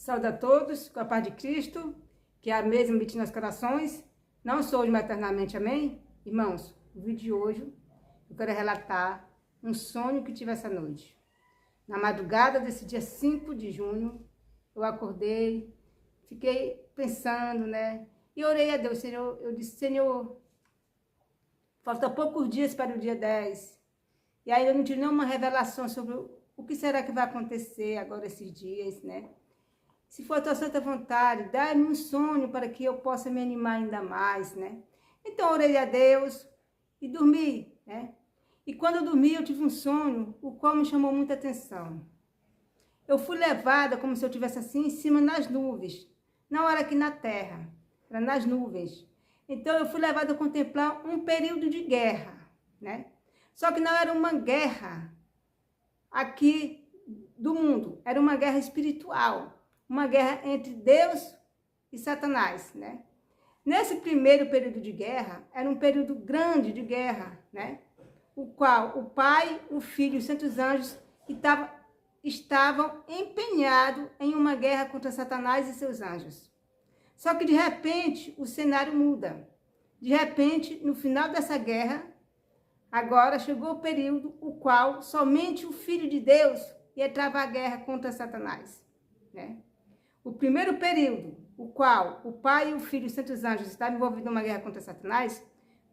Saúde a todos, com a paz de Cristo, que é a mesma habite nos corações, não sou hoje, mas eternamente, amém? Irmãos, no vídeo de hoje, eu quero relatar um sonho que tive essa noite. Na madrugada desse dia 5 de junho, eu acordei, fiquei pensando, né? E orei a Deus, Senhor, eu disse, Senhor, falta poucos dias para o dia 10. E aí eu não tive nenhuma revelação sobre o que será que vai acontecer agora esses dias, né? Se for a tua santa vontade, dá-me um sonho para que eu possa me animar ainda mais, né? Então, orei a Deus e dormi, né? E quando eu dormi, eu tive um sonho, o qual me chamou muita atenção. Eu fui levada como se eu estivesse assim em cima nas nuvens. Não era aqui na terra, era nas nuvens. Então, eu fui levada a contemplar um período de guerra, né? Só que não era uma guerra aqui do mundo, era uma guerra espiritual. Uma guerra entre Deus e Satanás, né? Nesse primeiro período de guerra, era um período grande de guerra, né? O qual o Pai, o Filho e os santos anjos estavam empenhados em uma guerra contra Satanás e seus anjos. Só que, de repente, o cenário muda. De repente, no final dessa guerra, agora chegou o período o qual somente o Filho de Deus ia travar a guerra contra Satanás, né? O primeiro período, o qual o Pai, o Filho e os santos anjos estavam envolvidos numa guerra contra Satanás,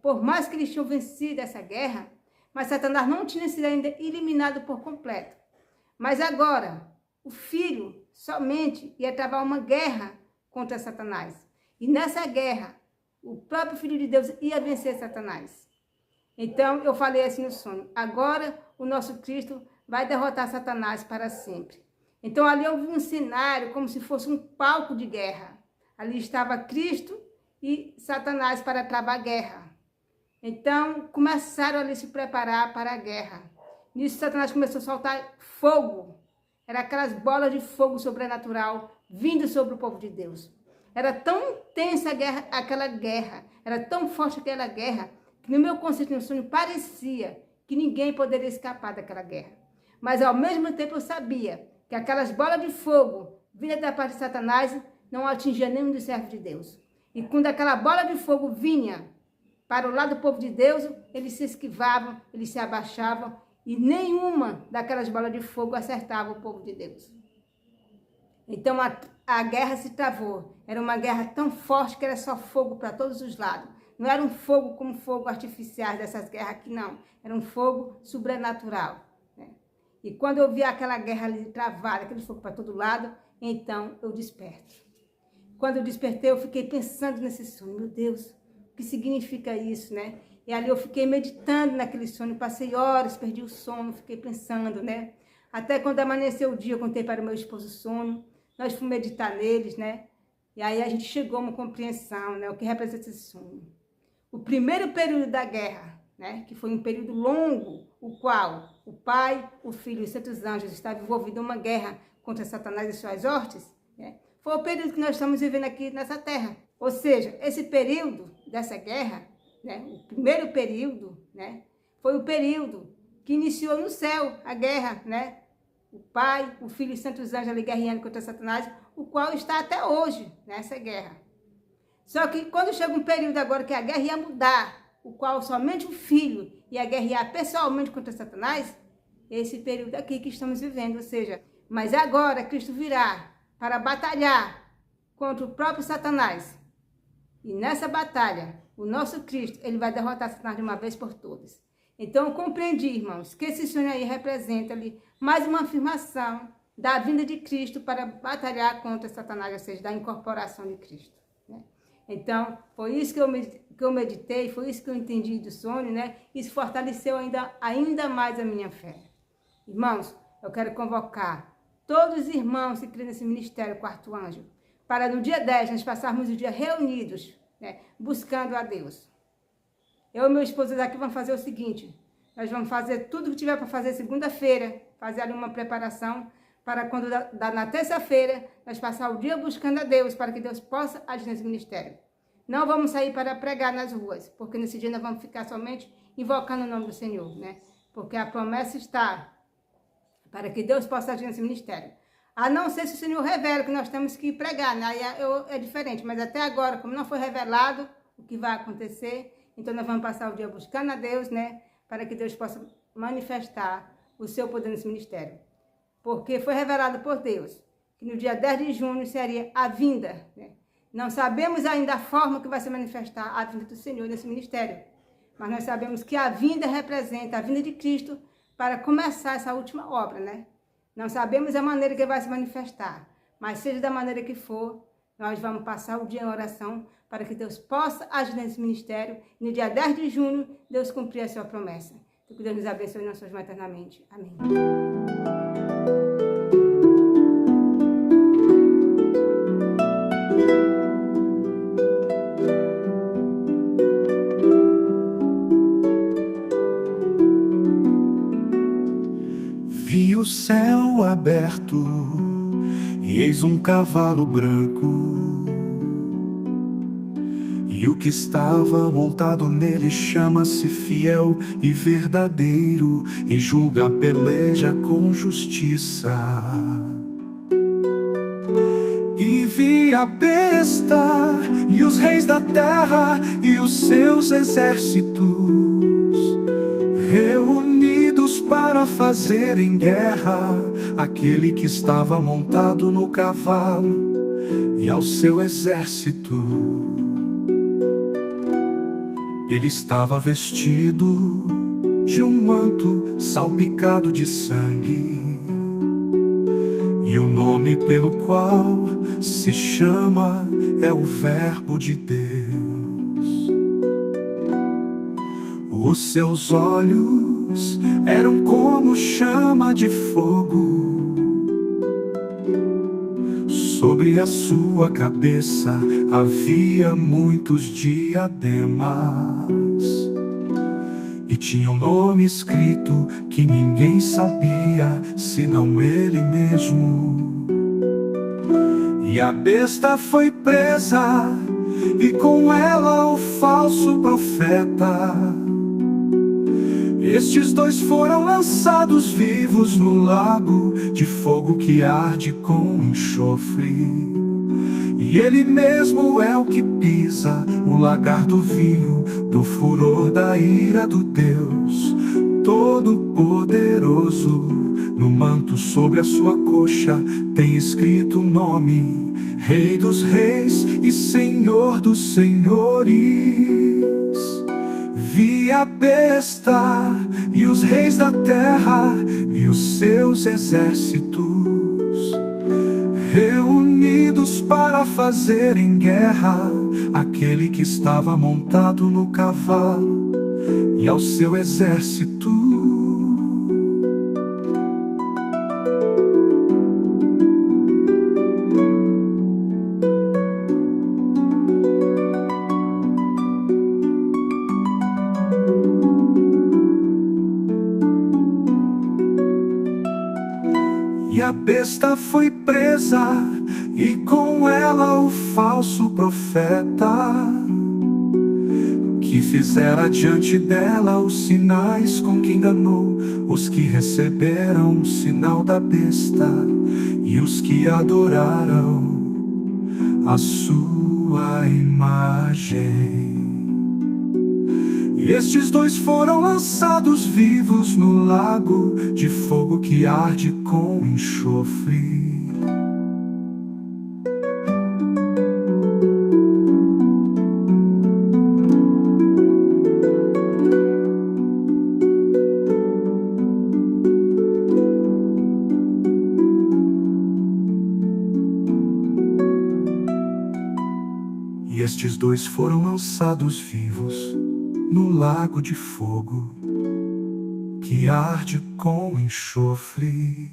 por mais que eles tinham vencido essa guerra, mas Satanás não tinha sido ainda eliminado por completo. Mas agora, o Filho somente ia travar uma guerra contra Satanás. E nessa guerra, o próprio Filho de Deus ia vencer Satanás. Então, eu falei assim no sonho, agora o nosso Cristo vai derrotar Satanás para sempre. Então, ali eu vi um cenário como se fosse um palco de guerra. Ali estava Cristo e Satanás para travar guerra. Então, começaram ali a se preparar para a guerra. Nisso, Satanás começou a soltar fogo. Era aquelas bolas de fogo sobrenatural vindo sobre o povo de Deus. Era tão intensa aquela guerra, era tão forte aquela guerra, que no meu conceito no sonho parecia que ninguém poderia escapar daquela guerra. Mas, ao mesmo tempo, eu sabia que aquelas bolas de fogo vindas da parte de Satanás não atingiam nenhum dos servos de Deus. E quando aquela bola de fogo vinha para o lado do povo de Deus, eles se esquivavam, eles se abaixavam, e nenhuma daquelas bolas de fogo acertava o povo de Deus. Então a guerra se travou. Era uma guerra tão forte que era só fogo para todos os lados. Não era um fogo como fogo artificial dessas guerras aqui, não. Era um fogo sobrenatural. E quando eu vi aquela guerra ali travada, aquele fogo para todo lado, então eu desperto. Quando eu despertei, eu fiquei pensando nesse sonho. Meu Deus, o que significa isso, né? E ali eu fiquei meditando naquele sonho, passei horas, perdi o sono, fiquei pensando, né? Até quando amanheceu o dia, eu contei para o meu esposo o sonho, nós fomos meditar neles, né? E aí a gente chegou a uma compreensão, né? O que representa esse sonho. O primeiro período da guerra, né? Que foi um período longo, o qual o Pai, o Filho e os santos anjos estavam envolvidos em uma guerra contra Satanás e suas hortes, né? Foi o período que nós estamos vivendo aqui nessa terra. Ou seja, esse período dessa guerra, né? O primeiro período, né? Foi o período que iniciou no céu a guerra, né? O Pai, o Filho e os santos anjos ali guerreando contra Satanás, o qual está até hoje nessa guerra. Só que quando chega um período agora que a guerra ia mudar, o qual somente o Filho ia guerrear pessoalmente contra Satanás, esse período aqui que estamos vivendo, ou seja, mas agora Cristo virá para batalhar contra o próprio Satanás. E nessa batalha, o nosso Cristo, ele vai derrotar Satanás de uma vez por todas. Então eu compreendi, irmãos, que esse sonho aí representa ali mais uma afirmação da vinda de Cristo para batalhar contra Satanás, ou seja, da incorporação de Cristo, né? Então, foi isso que eu meditei, foi isso que eu entendi do sonho, né? Isso fortaleceu ainda mais a minha fé. Irmãos, eu quero convocar todos os irmãos que creem nesse ministério Quarto Anjo, para no dia 10 nós passarmos o dia reunidos, né? Buscando a Deus. Eu e meu esposo daqui vamos fazer o seguinte, nós vamos fazer tudo que tiver para fazer segunda-feira, fazer ali uma preparação, para quando na terça-feira, nós passar o dia buscando a Deus, para que Deus possa agir nesse ministério. Não vamos sair para pregar nas ruas, porque nesse dia nós vamos ficar somente invocando o nome do Senhor, né? Porque a promessa está para que Deus possa agir nesse ministério. A não ser se o Senhor revela que nós temos que pregar, né? Aí é diferente, mas até agora, como não foi revelado o que vai acontecer, então nós vamos passar o dia buscando a Deus, né? Para que Deus possa manifestar o seu poder nesse ministério. Porque foi revelado por Deus que no dia 10 de junho seria a vinda, né? Não sabemos ainda a forma que vai se manifestar a vinda do Senhor nesse ministério, mas nós sabemos que a vinda representa a vinda de Cristo para começar essa última obra, né? Não sabemos a maneira que vai se manifestar, mas seja da maneira que for, nós vamos passar o dia em oração para que Deus possa agir nesse ministério e no dia 10 de junho, Deus cumprir a sua promessa. Que Deus nos abençoe e nos abençoe eternamente. Amém. Vi o céu aberto e eis um cavalo branco, e o que estava montado nele chama-se Fiel e Verdadeiro, e julga, peleja com justiça. E vi a besta e os reis da terra e os seus exércitos reunidos para fazerem guerra àquele que estava montado no cavalo e ao seu exército. Ele estava vestido de um manto salpicado de sangue, e o nome pelo qual se chama é o Verbo de Deus. Os seus olhos eram como chama de fogo, sobre a sua cabeça havia muitos diademas, e tinha um nome escrito que ninguém sabia, senão ele mesmo. E a besta foi presa, e com ela o falso profeta. Estes dois foram lançados vivos no lago de fogo que arde com enxofre. E ele mesmo é o que pisa o lagar do vinho, do furor da ira do Deus Todo-Poderoso. No manto sobre a sua coxa tem escrito o nome: Rei dos Reis e Senhor dos Senhores. Vi a besta e os reis da terra e os seus exércitos reunidos para fazerem guerra àquele que estava montado no cavalo e ao seu exército. E a besta foi presa, e com ela o falso profeta, que fizera diante dela os sinais com que enganou os que receberam o sinal da besta e os que adoraram a sua imagem. E estes dois foram lançados vivos no lago de fogo que arde com enxofre. E estes dois foram lançados vivos no lago de fogo que arde com enxofre.